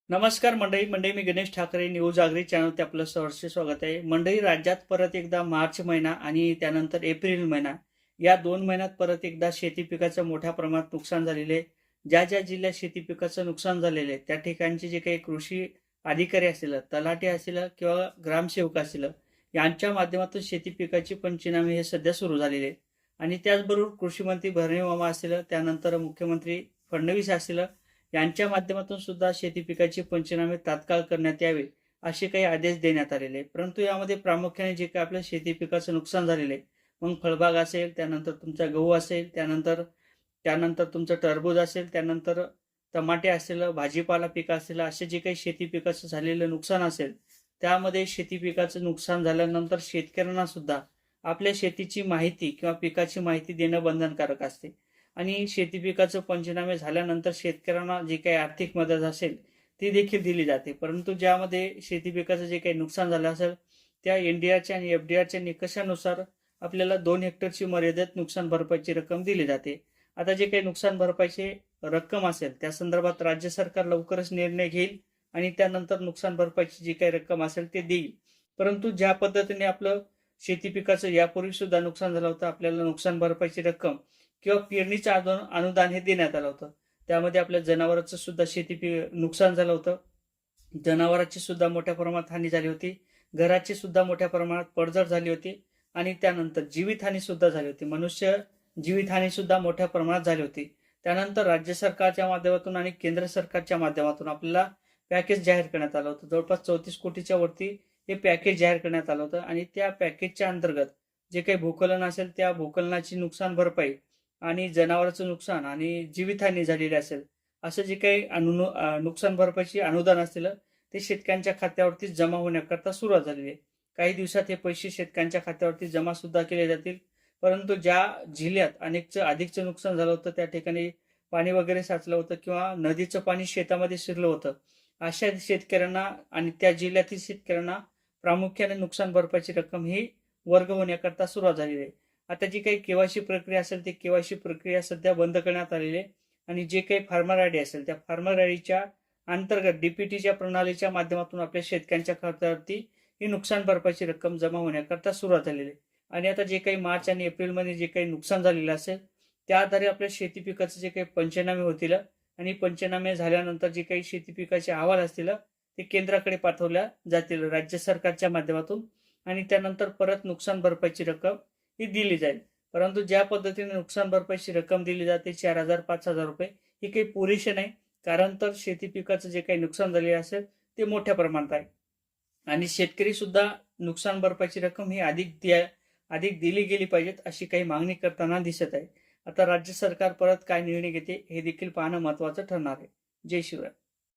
नमस्कार मंडळी मी गणेश ठाकरे न्यूज आगरी चॅनलवरती आपलं सहर्ष स्वागत आहे. मंडळी, राज्यात परत एकदा मार्च महिना आणि त्यानंतर एप्रिल महिना या 2 महिन्यात परत एकदा शेती पिकाचं मोठ्या प्रमाणात नुकसान झालेले आहे. ज्या ज्या जिल्ह्यात शेती पिकाचं नुकसान झालेलं आहे त्या ठिकाणचे जे काही कृषी अधिकारी असतील, तलाठी असतील किंवा ग्रामसेवक असतील, यांच्या माध्यमातून शेती पिकाची पंचनामे हे सध्या सुरू झालेले आहेत. आणि त्याचबरोबर कृषी मंत्री भरणे मामा असतील, त्यानंतर मुख्यमंत्री फडणवीस असतील, यांच्या माध्यमातून सुद्धा शेती पिकाची पंचनामे तात्काळ करण्यात यावे असे काही आदेश देण्यात आलेले आहे. परंतु यामध्ये प्रामुख्याने जे काही आपल्या शेती पिकाचं नुकसान झालेलं आहे, मग फळबाग असेल, त्यानंतर तुमचा गहू असेल, त्यानंतर त्यानंतर तुमचं टरबूज असेल, त्यानंतर टमाटे असेल, भाजीपाला पिकं असेल, असे जे काही शेती पिकाचं झालेलं नुकसान असेल, त्यामध्ये शेती पिकाचं नुकसान झाल्यानंतर शेतकऱ्यांना सुद्धा आपल्या शेतीची माहिती किंवा पिकाची माहिती देणं बंधनकारक असते. आणि शेती पिकाचं पंचनामे झाल्यानंतर शेतकऱ्यांना जी काही आर्थिक मदत असेल ती देखील दिली जाते. परंतु ज्यामध्ये शेती पिकाचं जे काही नुकसान झालं असेल त्या एनडीआरच्या आणि एफडीआरच्या निकषानुसार आपल्याला 2 हेक्टरची मर्यादित नुकसान भरपाईची रक्कम दिली जाते. आता जे काही नुकसान भरपाईची रक्कम असेल त्या संदर्भात राज्य सरकार लवकरच निर्णय घेईल आणि त्यानंतर नुकसान भरपाईची जी काही रक्कम असेल ते देईल. परंतु ज्या पद्धतीने आपलं शेती पिकाचं यापूर्वी सुद्धा नुकसान झालं होतं, आपल्याला नुकसान भरपाईची रक्कम किंवा पेरणीचं अनुदान हे देण्यात आलं होतं. त्यामध्ये आपल्या जनावरांचं सुद्धा नुकसान झालं होतं. जनावरांची सुद्धा मोठ्या प्रमाणात हानी झाली होती. घराची सुद्धा मोठ्या प्रमाणात पडझड झाली होती आणि त्यानंतर जीवितहानी सुद्धा झाली होती. मनुष्य जीवितहानी सुद्धा मोठ्या प्रमाणात झाली होती. त्यानंतर राज्य सरकारच्या माध्यमातून आणि केंद्र सरकारच्या माध्यमातून आपल्याला पॅकेज जाहीर करण्यात आलं होतं. जवळपास 34 कोटीच्या वरती हे पॅकेज जाहीर करण्यात आलं होतं आणि त्या पॅकेजच्या अंतर्गत जे काही भूकलन असेल त्या भूकलनाची नुकसान भरपाई आणि जनावरांचं नुकसान आणि जीवितहानी झालेली असेल असं जे काही नुकसान भरपाईची अनुदान असतील ते शेतकऱ्यांच्या खात्यावरती जमा होण्याकरता सुरुवात झालेली आहे. काही दिवसात हे पैसे शेतकऱ्यांच्या खात्यावरती जमा सुद्धा केले जातील. परंतु ज्या जिल्ह्यात अधिकचं नुकसान झालं होतं, त्या ठिकाणी पाणी वगैरे साचलं होतं किंवा नदीचं पाणी शेतामध्ये शिरलं होतं, अशा शेतकऱ्यांना आणि त्या जिल्ह्यातील शेतकऱ्यांना प्रामुख्याने नुकसान भरपाईची रक्कम ही वर्ग होण्याकरता सुरुवात झालेली आहे. आता जी काही केवायसी प्रक्रिया असेल ती केवायसी प्रक्रिया सध्या बंद करण्यात आलेली आहे आणि जे काही फार्मर आयडी असेल त्या फार्मर आयडीच्या अंतर्गत डीपीटीच्या प्रणालीच्या माध्यमातून आपल्या शेतकऱ्यांच्या खात्यावरती ही नुकसान भरपाईची रक्कम जमा होण्याकरता सुरुवात झालेली आहे. आणि आता जे काही मार्च आणि एप्रिलमध्ये जे काही नुकसान झालेलं असेल त्या आधारे आपल्या शेती पिकाचे जे काही पंचनामे होतील आणि पंचनामे झाल्यानंतर जे काही शेती पिकाचे अहवाल असतील ते केंद्राकडे पाठवल्या जातील राज्य सरकारच्या माध्यमातून आणि त्यानंतर परत नुकसान भरपाईची रक्कम ही दिली जाईल. परंतु ज्या पद्धतीने नुकसान भरपाईची रक्कम दिली जाते 4,000 5,000 रुपये ही काही पुरेशी नाही. कारण तर शेती पिकाचं जे काही नुकसान झाले असेल ते मोठ्या प्रमाणात आहे आणि शेतकरी सुद्धा नुकसान भरपाईची रक्कम ही अधिक दिली गेली पाहिजेत अशी काही मागणी करताना दिसत आहे. आता राज्य सरकार परत काय निर्णय घेते हे देखील पाहणं महत्वाचं ठरणार आहे. जय शिवराय.